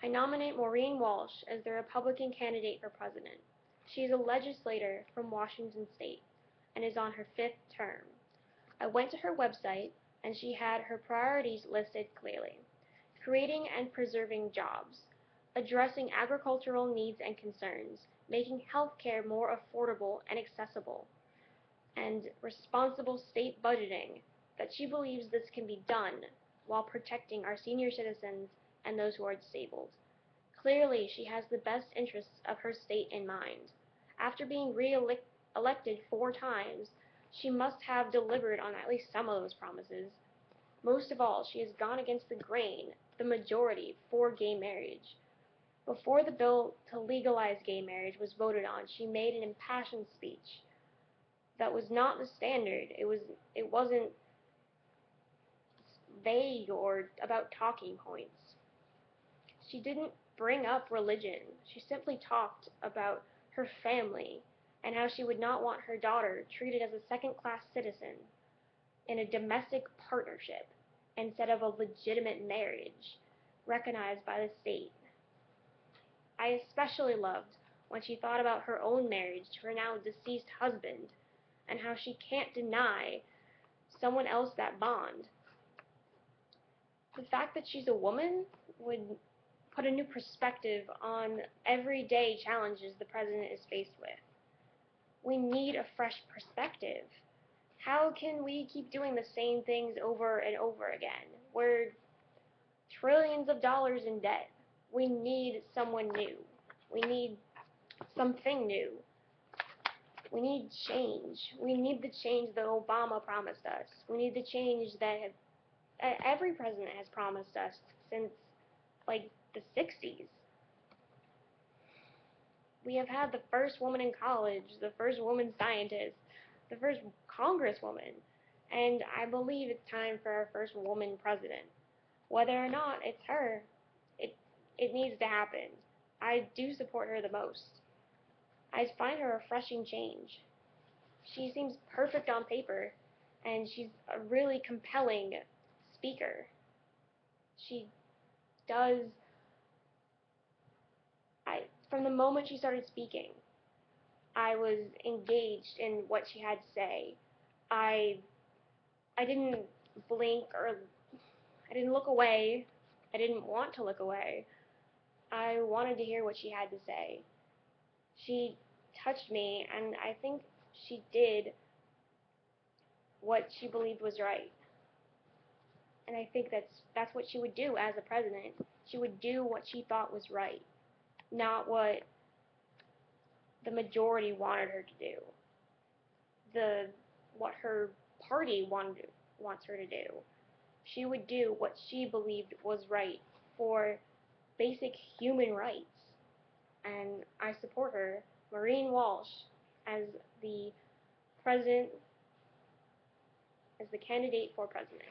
I nominate Maureen Walsh as the Republican candidate for president. She is a legislator from Washington State and is on her 5th term. I went to her website and she had her priorities listed clearly: creating and preserving jobs, addressing agricultural needs and concerns, making healthcare more affordable and accessible, and responsible state budgeting, that she believes this can be done while protecting our senior citizens and those who are disabled. Clearly, she has the best interests of her state in mind. After being re-elected 4 times, she must have delivered on at least some of those promises. Most of all, she has gone against the grain, the majority, for gay marriage. Before the bill to legalize gay marriage was voted on, she made an impassioned speech that was not the standard. It wasn't vague or about talking points. She didn't bring up religion. She simply talked about her family and how she would not want her daughter treated as a second-class citizen in a domestic partnership instead of a legitimate marriage recognized by the state. I especially loved when she thought about her own marriage to her now deceased husband and how she can't deny someone else that bond. The fact that she's a woman would put a new perspective on everyday challenges the president is faced with. We need a fresh perspective. How can we keep doing the same things over and over again? We're trillions of dollars in debt. We need someone new. We need something new. We need change. We need the change that Obama promised us. We need the change that every president has promised us since, like, the 60s. We have had the first woman in college, the first woman scientist, the first congresswoman, and I believe it's time for our first woman president. Whether or not it's her, it, it needs to happen. I do support her the most. I find her a refreshing change. She seems perfect on paper, and she's a really compelling speaker. She does, from the moment she started speaking, I was engaged in what she had to say. I I didn't blink, or I didn't look away. I didn't want to look away. I wanted to hear what she had to say. She touched me, and I think she did what she believed was right. And I think that's what she would do as a president. She would do what she thought was right, not what the majority wanted her to do. What her party wants her to do. She would do what she believed was right for basic human rights. And I support her, Maureen Walsh, as the president, as the candidate for president.